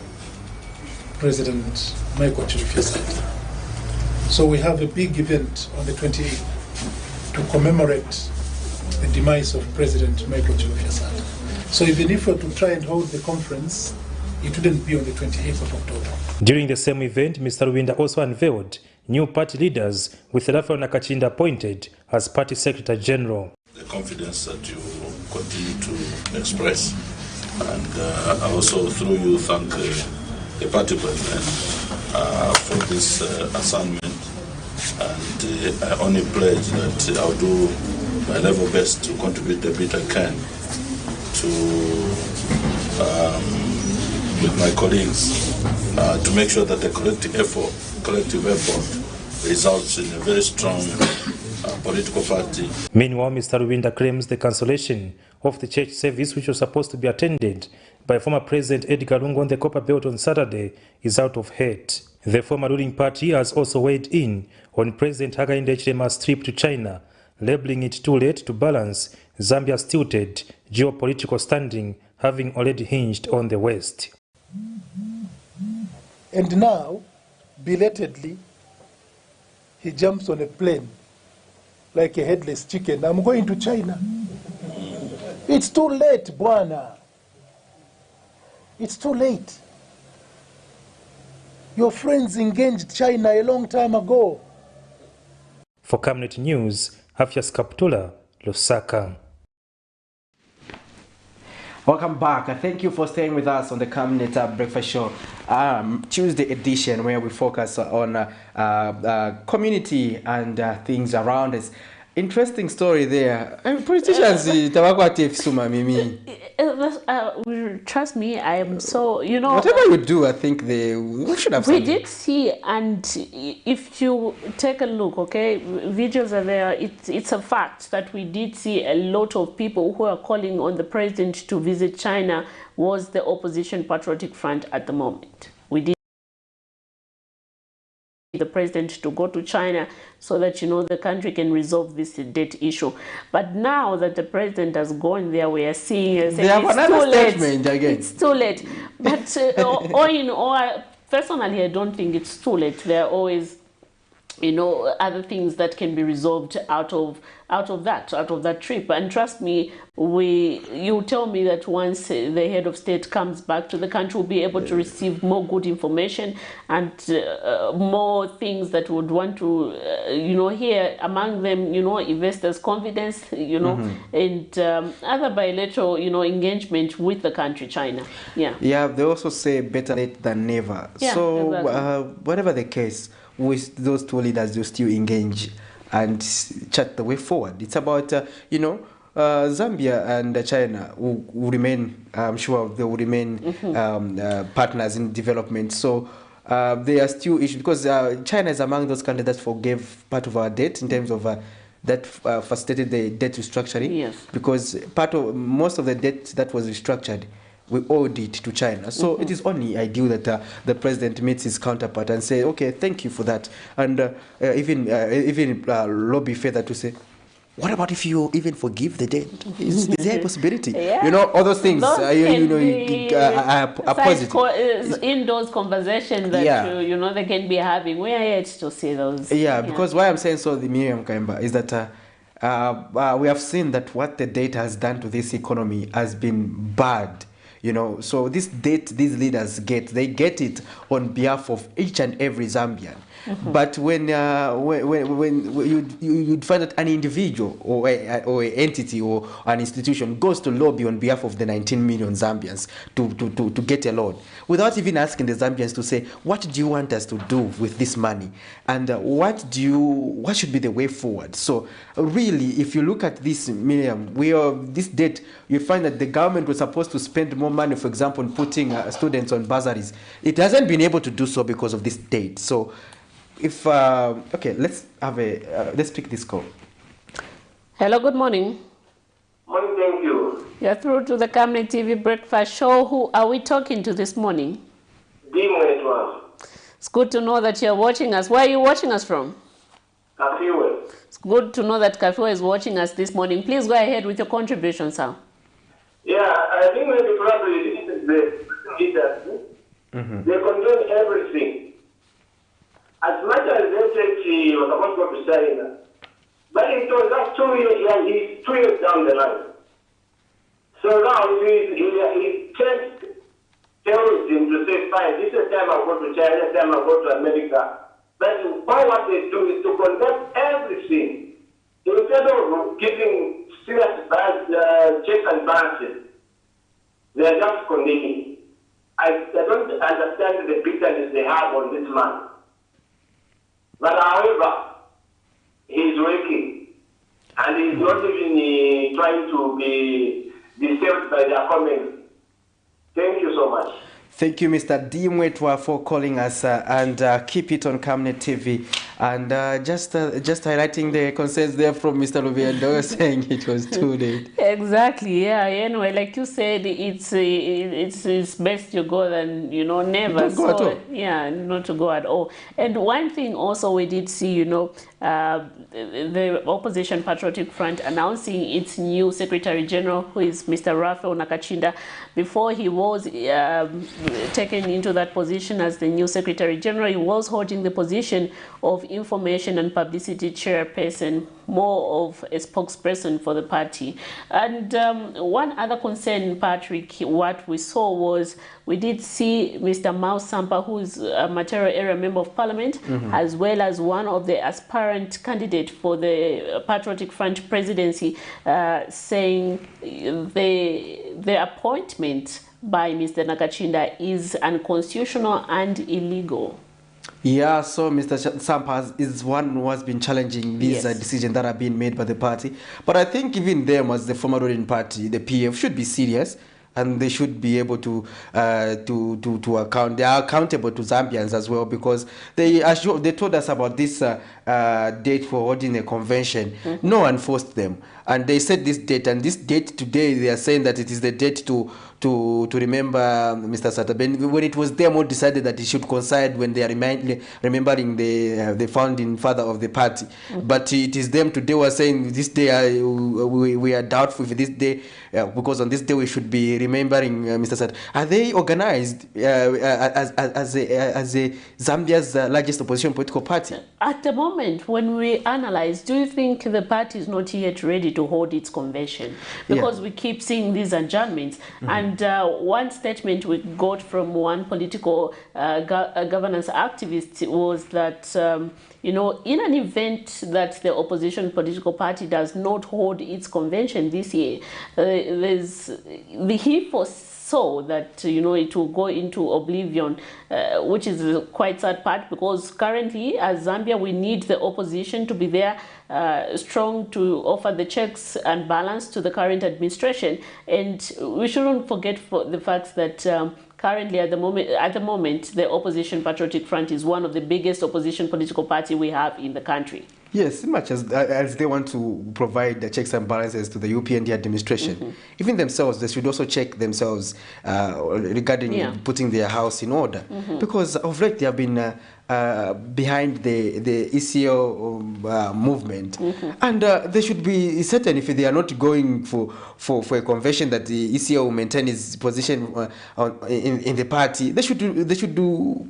President Michael Chilufya. So we have a big event on the 28th to commemorate the demise of President Michael Chilufya. So even if we were to try and hold the conference, it wouldn't be on the 28th of October. During the same event, Mr. Lubinda also unveiled new party leaders, with Rafael Nakachinda appointed as Party Secretary General. The confidence that you continue to express, and I also through you thank the party president for this assignment, and I only pledge that I'll do my level best to contribute the bit I can to with my colleagues to make sure that the collective effort results in a very strong political party. Meanwhile, Mr. Lubinda claims the cancellation of the church service, which was supposed to be attended by former President Edgar Lungu on the Copper Belt on Saturday, is out of hate. The former ruling party has also weighed in on President Hakainde Hichilema's trip to China, labeling it too late to balance Zambia's tilted geopolitical standing, having already hinged on the West. And now, belatedly, he jumps on a plane like a headless chicken. I'm going to China. It's too late, Bwana. It's too late. Your friends engaged China a long time ago. For Camnet News, Afias Kaptula, Lusaka. Welcome back. Thank you for staying with us on the Camnet Breakfast Show, Tuesday edition, where we focus on community and things around us. Interesting story there. Politicians, trust me, I am so, you know. Whatever you do, I think we should have. We did see, and if you take a look, okay, videos are there. It's a fact that we did see a lot of people who are calling on the president to visit China was the opposition Patriotic Front at the moment. We did the president to go to China so that, you know, the country can resolve this debt issue. But now that the president has gone there, we are seeing it's too late. Again. It's too late. But all in all, personally, I don't think it's too late. There are always, you know, other things that can be resolved out of that trip. And trust me, you tell me that once the head of state comes back to the country, we'll be able to receive more good information and more things that would want to, you know, hear. Among them, you know, investors' confidence, you know, and other bilateral, you know, engagement with the country, China. Yeah. Yeah. They also say better late than never. Yeah, so exactly. Whatever the case, with those two leaders, you still engage and chart the way forward. It's about, you know, Zambia and China will remain, I'm sure they will remain partners in development. So there are still issues because China is among those countries that forgave part of our debt in terms of that facilitated the debt restructuring. Yes. Because most of the debt that was restructured, we owed it to China. So it is only ideal that the president meets his counterpart and say, okay, thank you for that. And even lobby further to say, what about if you even forgive the debt? Is there a possibility? Yeah. You know, all those things, Those are positive. Indoors conversations that, you know, they can be having. We are yet to see those. Yeah, because why I'm saying so, the Miriam Kaimba, is that we have seen that what the debt has done to this economy has been bad. You know, so this debt these leaders they get it on behalf of each and every Zambian. But when you'd find that an individual or an entity or an institution goes to lobby on behalf of the 19 million Zambians to get a loan, without even asking the Zambians to say, what do you want us to do with this money? And what should be the way forward? So really, if you look at this, Miriam, this debt, you find that the government was supposed to spend more money, for example, on putting students on bursaries. It hasn't been able to do so because of this debt. So if okay, let's pick this call. Hello, good morning. Morning, thank you. You're through to the Camnet TV Breakfast Show. Who are we talking to this morning? It's good to know that you're watching us. Where are you watching us from? Kafiwe. It's good to know that Kafiwe is watching us this morning. Please go ahead with your contribution, sir. Yeah, I think maybe probably this is the leaders. They condone everything. As much as they say what I'm going to say, but it was just 2 years, he's 2 years down the line. So now he changed terrorism to say, fine, this is the time I go to China, this time I go to America. But what they do is to conduct everything. Instead of giving serious checks and balances, they are just condemning. I don't understand the bitterness they have on this man. But however, he's working, and he's not even trying to be disturbed by their comments. Thank you so much. Thank you, Mr. Dimwetwa, for calling us, and keep it on Camnet TV. And just highlighting the concerns there from Mr. Lubiendo saying it was too late. Exactly, yeah. Anyway, like you said, it's best you go than, you know, never. Don't go at all. Yeah, not to go at all. And one thing also we did see, you know, the Opposition Patriotic Front announcing its new Secretary General, who is Mr. Raphael Nakachinda. Before he was taken into that position as the new Secretary General, he was holding the position of Information and Publicity Chairperson, more of a spokesperson for the party. And one other concern, Patrick, what we saw was we did see Mr. Mao Sampa, who is a Material Area Member of Parliament, as well as one of the aspirant candidates for the Patriotic Front presidency, saying the appointment by Mr. Nakachinda is unconstitutional and illegal. Yeah, so Mr. Sampa is one who has been challenging these decisions that are being made by the party. But I think even them, as the former ruling party, the PF, should be serious. And they should be able to account. They are accountable to Zambians as well, because they told us about this date for holding a convention. No one forced them, and they said this date. And this date today, they are saying that it is the date to remember Mr. Sataben, when it was them who decided that it should coincide when they are remembering the founding father of the party. But it is them today who are saying this day we are doubtful if this day, because on this day we should be remembering Mr. Sat. Are they organized as a Zambia's largest opposition political party? At the moment, when we analyze, do you think the party is not yet ready to hold its convention? Because we keep seeing these adjournments. And one statement we got from one political governance activist was that, you know, in an event that the opposition political party does not hold its convention this year, he so that, you know, it will go into oblivion, which is a quite sad part, because currently as Zambia we need the opposition to be there, strong, to offer the checks and balance to the current administration. And we shouldn't forget the fact that currently at the moment the Opposition Patriotic Front is one of the biggest opposition political party we have in the country. Yes, much as they want to provide the checks and balances to the UPND administration, even themselves, they should also check themselves regarding putting their house in order. Because of late they have been behind the ECO movement, and they should be certain, if they are not going for a convention, that the ECO will maintain its position in the party. They should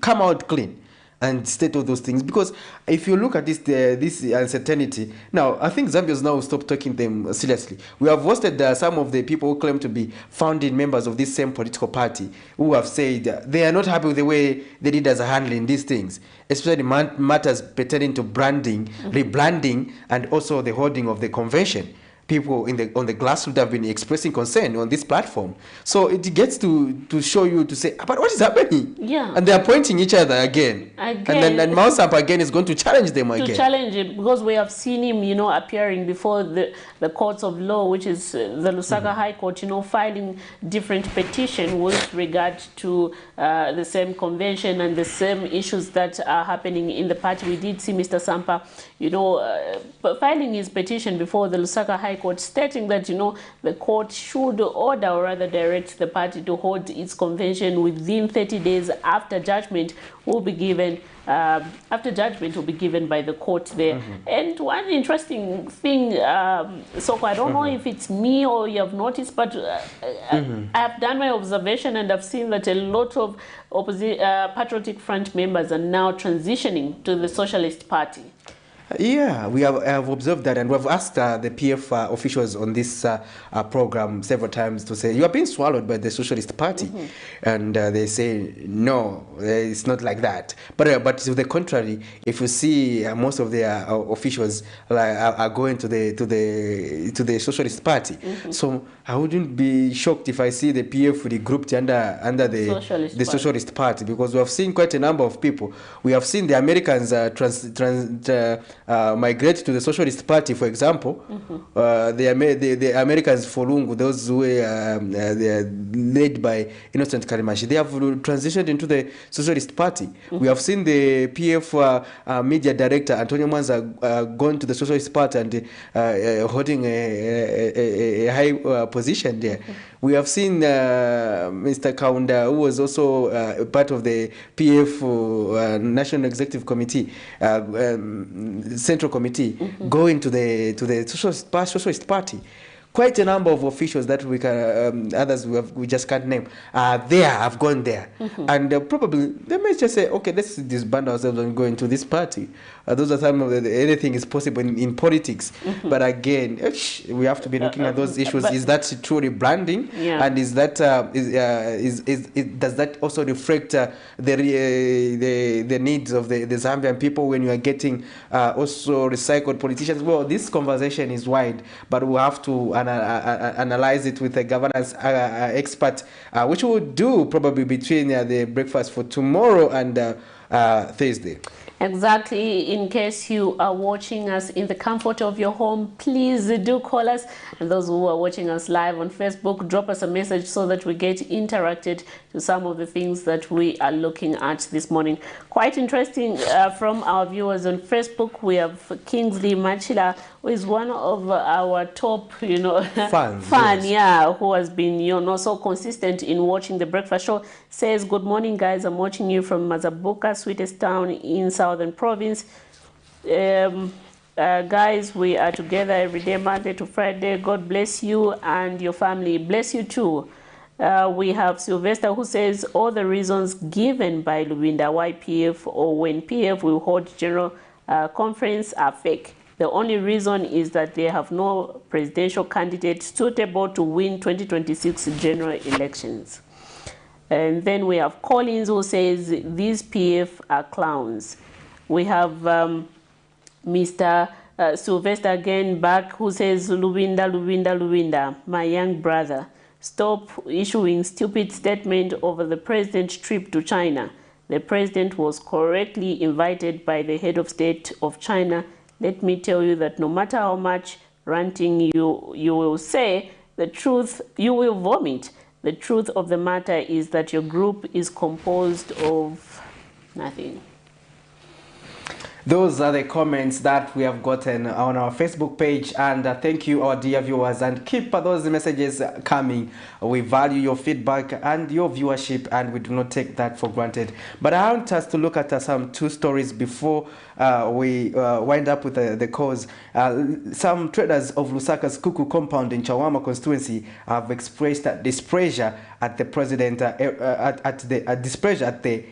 come out clean and state all those things. Because if you look at this uncertainty, now I think Zambians now stop taking them seriously. We have hosted some of the people who claim to be founding members of this same political party, who have said they are not happy with the way the leaders are handling these things, especially matters pertaining to branding, rebranding, and also the holding of the convention. People on the grassroots have been expressing concern on this platform. So it gets to show you to say, but what is happening? Yeah. And they are pointing each other again. And then Mouse Up again is going to challenge them again. To challenge it, because we have seen him, you know, appearing before the courts of law, which is the Lusaka High Court, you know, filing different petitions with regard to the same convention and the same issues that are happening in the party. We did see Mr. Sampa, you know, filing his petition before the Lusaka High Court, stating that, you know, the court should order, or rather direct the party to hold its convention within 30 days after judgment will be given. After judgment will be given by the court there. And one interesting thing, so I don't know if it's me or you have noticed, but I've done my observation and I've seen that a lot of Patriotic Front members are now transitioning to the Socialist Party. Yeah, I have observed that, and we've asked the PF officials on this program several times to say, you are being swallowed by the Socialist Party. And they say, no, it's not like that. But to the contrary, if you see most of their officials are going to the Socialist Party. So I wouldn't be shocked if I see the PF regrouped under the Socialist Party, because we have seen quite a number of people. We have seen the Americans migrate to the Socialist Party, for example. The Americans for Lungu, those who were led by Innocent Karimashi, they have transitioned into the Socialist Party. We have seen the PF media director, Antonio Mwanza, going to the Socialist Party and holding a high position there. We have seen Mr. Kaunda, who was also part of the PF National Executive Committee, Central Committee, going to the Socialist Party. Quite a number of officials that we can, others we just can't name, have gone there. And probably they may just say, okay, let's disband ourselves and go into this party. Those are some of anything is possible in politics. But again, we have to be looking at those issues. Is that truly branding? And is that does that also reflect the needs of the Zambian people when you are getting also recycled politicians? Well, this conversation is wide, but we have to analyze it with a governance expert, which we'll do probably between the breakfast for tomorrow and Thursday. Exactly. In case you are watching us in the comfort of your home, please do call us. And those who are watching us live on Facebook, drop us a message so that we get interacted to some of the things that we are looking at this morning. Quite interesting from our viewers on Facebook. We have Kingsley Machila, who is one of our top, fan, yes. Who has been, so consistent in watching the breakfast show. Says, good morning, guys. I'm watching you from Mazabuka, sweetest town in Southern Province. Guys, we are together every day, Monday to Friday. God bless you and your family. Bless you too. We have Sylvester, who says all the reasons given by Lubinda why PF or when PF will hold general conference are fake. The only reason is that they have no presidential candidate suitable to win 2026 general elections. And then we have Collins, who says these PF are clowns. We have Mr. Sylvester again back, who says Lubinda, Lubinda, Lubinda, my young brother. stop issuing stupid statement over the president's trip to China. The president was correctly invited by the head of state of China. Let me tell you that no matter how much ranting you will say, the truth, you will vomit. The truth of the matter is that your group is composed of nothing. Those are the comments that we have gotten on our Facebook page, and thank you, our dear viewers, and keep those messages coming. We value your feedback and your viewership, and we do not take that for granted. But I want us to look at some two stories before we wind up with the cause. Some traders of Lusaka's Kuku compound in Chawama constituency have expressed displeasure at the president, displeasure at the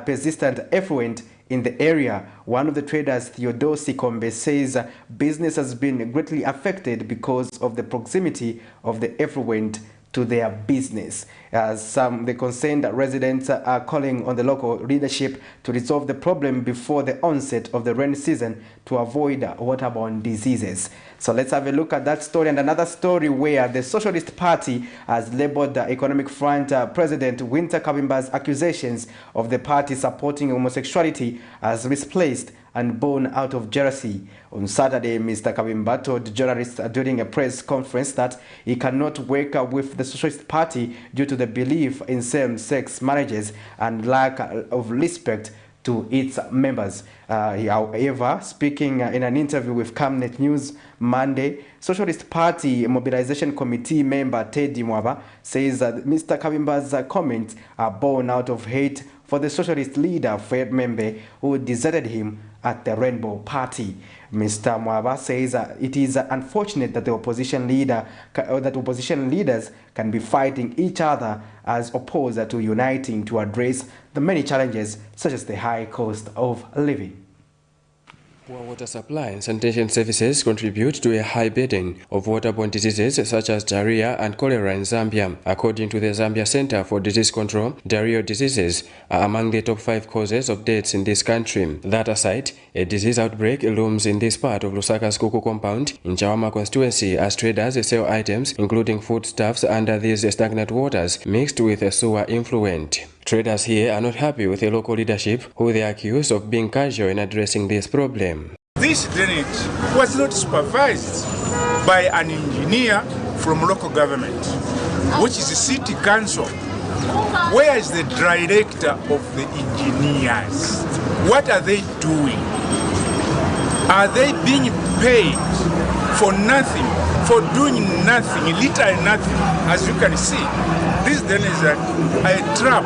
persistent effluent in the area. One of the traders, Theodosi Kombe, says business has been greatly affected because of the proximity of the effluent to their business. The concerned residents are calling on the local leadership to resolve the problem before the onset of the rainy season to avoid waterborne diseases. So let's have a look at that story and another story where the Socialist Party has labeled the Economic Front President Winter Kabimba's accusations of the party supporting homosexuality as misplaced and born out of jealousy. On Saturday, Mr. Kabimba told journalists during a press conference that he cannot work with the Socialist Party due to the belief in same-sex marriages and lack of respect to its members. However, speaking in an interview with Camnet News Monday, Socialist Party Mobilization Committee member Teddy Mwaba says that Mr. Kabimba's comments are born out of hate for the socialist leader Fred Membe, who deserted him at the Rainbow Party. Mr. Mwaba says it is unfortunate that the opposition leaders can be fighting each other as opposed to uniting to address the many challenges such as the high cost of living. Poor water supply and sanitation services contribute to a high burden of waterborne diseases such as diarrhea and cholera in Zambia. According to the Zambia Center for Disease Control, diarrheal diseases are among the top 5 causes of deaths in this country. That aside, a disease outbreak looms in this part of Lusaka's Kuku compound in Chawama constituency as traders sell items including foodstuffs under these stagnant waters mixed with a sewer influent. Traders here are not happy with the local leadership, who they accuse of being casual in addressing this problem. This drainage was not supervised by an engineer from local government, which is the city council. Where is the director of the engineers? What are they doing? Are they being paid for nothing, for doing nothing, literally nothing? As you can see, this then is a trap.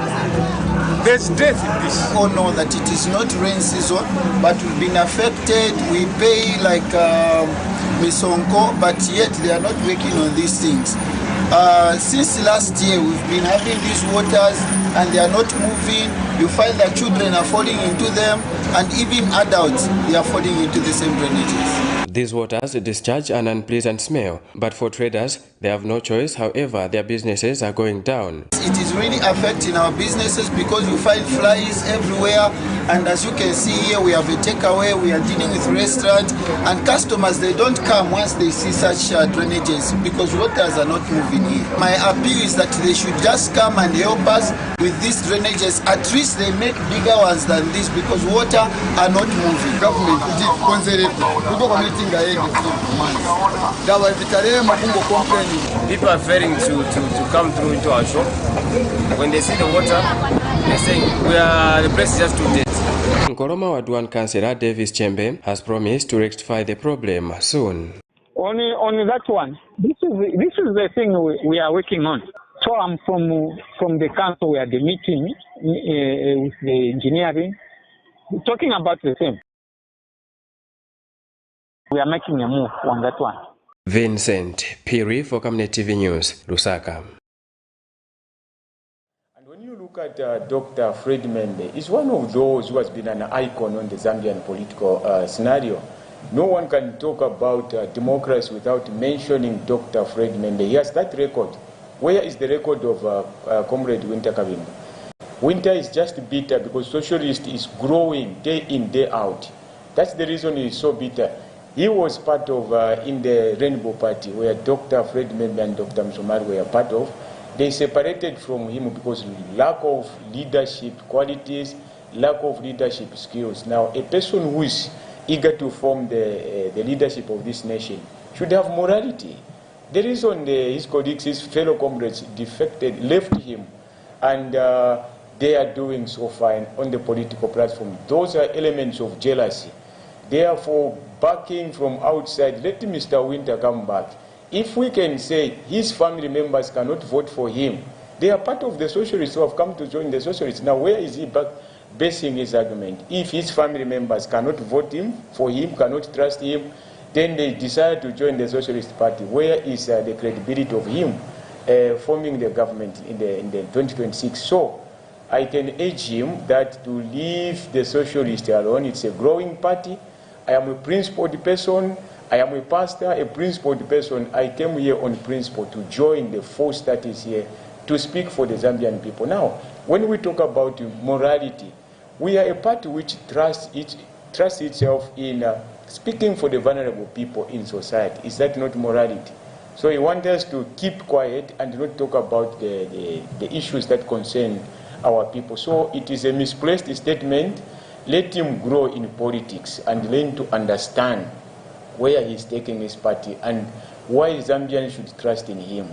There's death in this. We all know that it is not rain season, but we've been affected. We pay like Misonko, but yet they are not working on these things. Since last year, we've been having these waters and they are not moving. You find that children are falling into them, and even adults, they are falling into the same drainages. These waters discharge an unpleasant smell, but for traders, they have no choice. However, their businesses are going down. It is really affecting our businesses because you find flies everywhere, and as you can see here, we have a takeaway, we are dealing with restaurants, and customers, they don't come once they see such drainages because waters are not moving here. My appeal is that they should just come and help us with these drainages. At least they make bigger ones than this because water are not moving. Government people are failing to come through into our shop. When they see the water, they say the place is just too dead. Nkoroma Wadwan Councillor Davis Chembe has promised to rectify the problem soon. On that one, this is the thing we are working on. So I'm from the council. We are the meeting with the engineering, talking about the same. We are making a move on that one. Vincent Piri for Camnet TV News, Lusaka. And when you look at Dr. Fred Membe, he's one of those who has been an icon on the Zambian political scenario. No one can talk about democracy without mentioning Dr. Fred Membe. He has that record. Where is the record of Comrade Winter Kabimba? Winter is just bitter because socialist is growing day in, day out. That's the reason he is so bitter. He was part of, in the Rainbow Party, where Dr. Fred Membe and Dr. Msomari were part of. They separated from him because lack of leadership qualities, lack of leadership skills. Now, a person who is eager to form the leadership of this nation should have morality. The reason his colleagues, his fellow comrades defected, left him, and they are doing so fine on the political platform. Those are elements of jealousy. Therefore, backing from outside, let Mr. Winter come back. If we can say his family members cannot vote for him, they are part of the socialists who have come to join the socialists. Now, where is he basing his argument? If his family members cannot vote for him, cannot trust him, then they decide to join the Socialist Party. Where is the credibility of him forming the government in the 2026? So I can urge him that to leave the Socialists alone. It's a growing party. I am a principled person. I am a pastor, a principled person. I came here on principle to join the force that is here to speak for the Zambian people. Now, when we talk about morality, we are a party which trusts itself in speaking for the vulnerable people in society. Is that not morality? So he wants us to keep quiet and not talk about the issues that concern our people. So it is a misplaced statement. Let him grow in politics and learn to understand where he's taking his party and why Zambians should trust in him.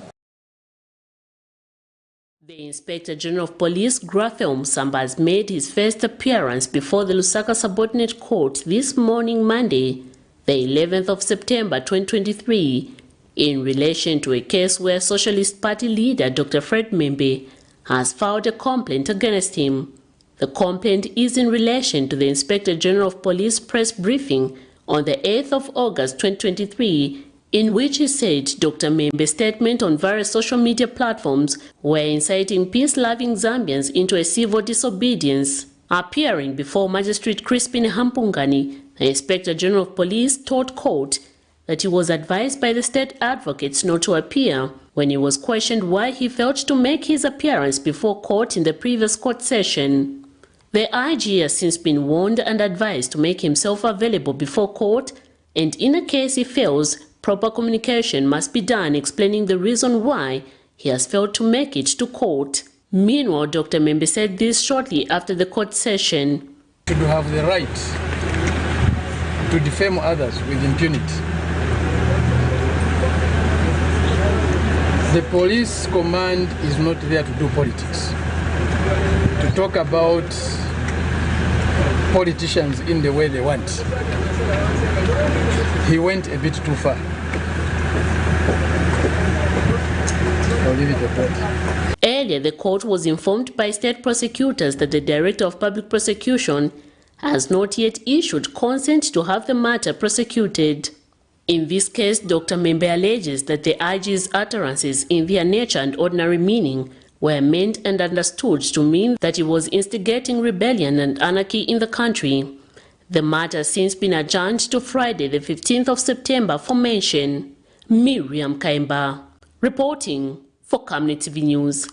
The Inspector General of Police, Grafael Musamba, has made his first appearance before the Lusaka Subordinate Court this morning, Monday, the 11th of September 2023, in relation to a case where Socialist Party leader Dr. Fred Membe has filed a complaint against him. The complaint is in relation to the Inspector General of Police press briefing on the 8th of August 2023, in which he said Dr. Membe's statement on various social media platforms were inciting peace-loving Zambians into a civil disobedience. Appearing before Magistrate Crispin Hampungani, the Inspector General of Police told court that he was advised by the state advocates not to appear when he was questioned why he failed to make his appearance before court in the previous court session. The IG has since been warned and advised to make himself available before court, and in a case he fails, proper communication must be done explaining the reason why he has failed to make it to court. Meanwhile, Dr. Membe said this shortly after the court session. Should have the right to defame others with impunity. The police command is not there to do politics, to talk about politicians in the way they want. He went a bit too far. I'll leave it at that. Earlier, the court was informed by state prosecutors that the Director of Public Prosecution has not yet issued consent to have the matter prosecuted. In this case, Dr. Membe alleges that the IG's utterances in their nature and ordinary meaning were meant and understood to mean that he was instigating rebellion and anarchy in the country. The matter has since been adjourned to Friday, the 15th of September for mention. Miriam Kaimba, reporting for Camnet TV News.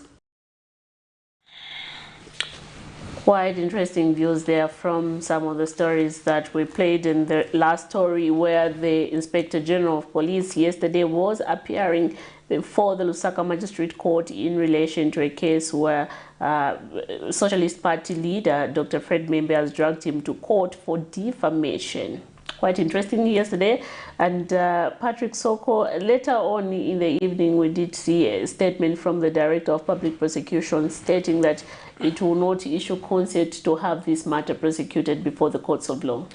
Quite interesting views there from some of the stories that we played in the last story, where the Inspector General of Police yesterday was appearing before the Lusaka Magistrate Court in relation to a case where Socialist Party leader Dr. Fred Membe has dragged him to court for defamation. Quite interesting yesterday. And Patrick Soko, later on in the evening, we did see a statement from the Director of Public Prosecution stating that it will not issue consent to have this matter prosecuted before the courts of law.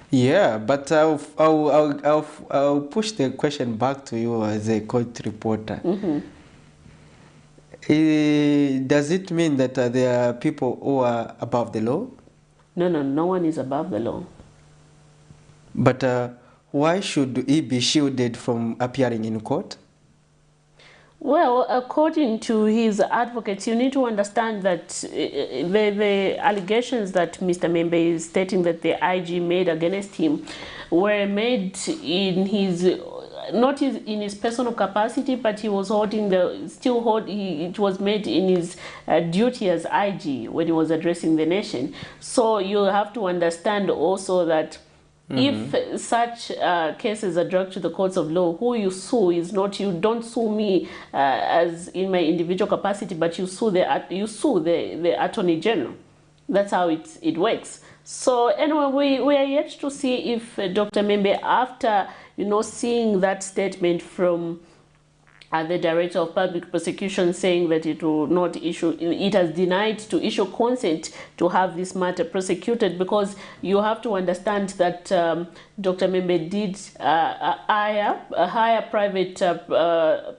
Yeah, but I'll push the question back to you as a court reporter. Does it mean that there are people who are above the law? No, no one is above the law. But why should he be shielded from appearing in court? Well, according to his advocates, you need to understand that the allegations that Mr. Membe is stating that the IG made against him were made in his, not in his personal capacity, but he was holding it was made in his duty as IG when he was addressing the nation. So you have to understand also that If such cases are dragged to the courts of law, who you sue is not you. Don't sue me as in my individual capacity, but you sue the Attorney General. That's how it works. So anyway, we are yet to see if Dr. Membe, after seeing that statement from the Director of Public Prosecution saying that it will not issue, it has denied to issue consent to have this matter prosecuted, because you have to understand that Dr. Membe did hire private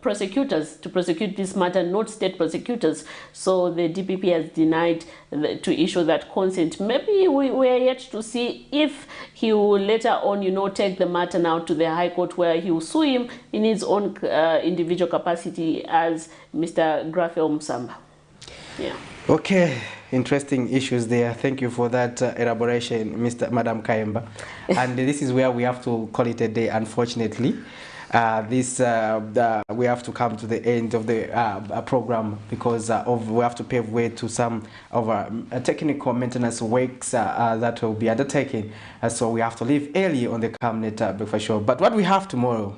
prosecutors to prosecute this matter, not state prosecutors. So the DPP has denied to issue that consent. Maybe we are yet to see if he will later on, take the matter now to the High Court, where he will sue him in his own individual capacity as Mr. Grafel Musamba. Yeah. Okay, interesting issues there. Thank you for that elaboration, Madam Kayemba. And this is where we have to call it a day, unfortunately. We have to come to the end of the program because we have to pave way to some of our technical maintenance works that will be undertaken. So we have to leave early on the Camnet breakfast show. But what we have tomorrow?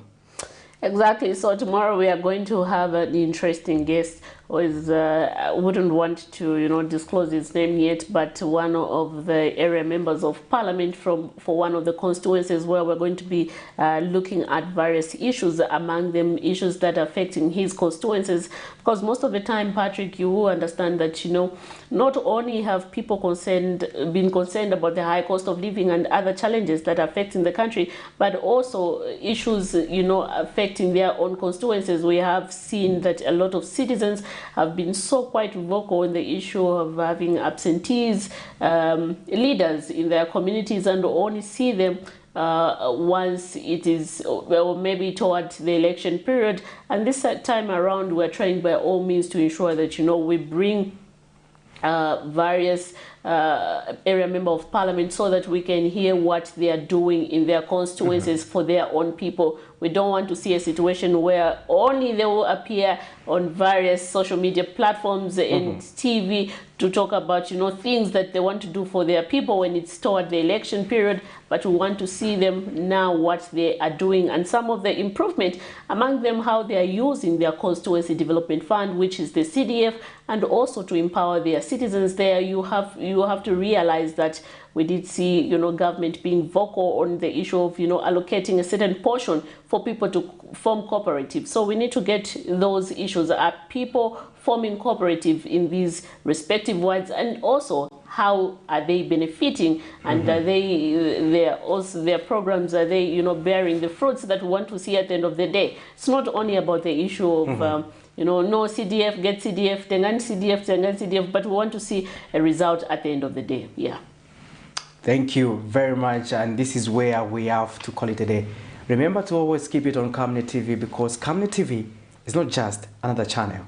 Exactly. So tomorrow we are going to have an interesting guest. I wouldn't want to, disclose his name yet, but one of the area members of parliament for one of the constituencies, where we're going to be looking at various issues, among them issues that are affecting his constituencies. Because most of the time, Patrick, you will understand that, not only have people been concerned about the high cost of living and other challenges that are affecting the country, but also issues, affecting their own constituencies. We have seen that a lot of citizens have been quite vocal on the issue of having absentees leaders in their communities, and only see them once it is, well, maybe towards the election period. And this time around, we're trying by all means to ensure that, we bring various area member of parliament so that we can hear what they are doing in their constituencies for their own people. We don't want to see a situation where only they will appear on various social media platforms and TV to talk about, things that they want to do for their people when it's toward the election period. But we want to see them now, what they are doing, and some of the improvement, among them how they are using their constituency development fund, which is the CDF, and also to empower their citizens there. You have to realize that we did see, government being vocal on the issue of, allocating a certain portion for people to form cooperatives. So we need to get those issues. Are people forming cooperative in these respective wards, and also how are they benefiting, and are their programs, are they, bearing the fruits that we want to see at the end of the day? It's not only about the issue of no CDF, get CDF, Tengan CDF, but we want to see a result at the end of the day. Yeah. Thank you very much, and this is where we have to call it a day. Remember to always keep it on Camnet TV, because Camnet TV is not just another channel.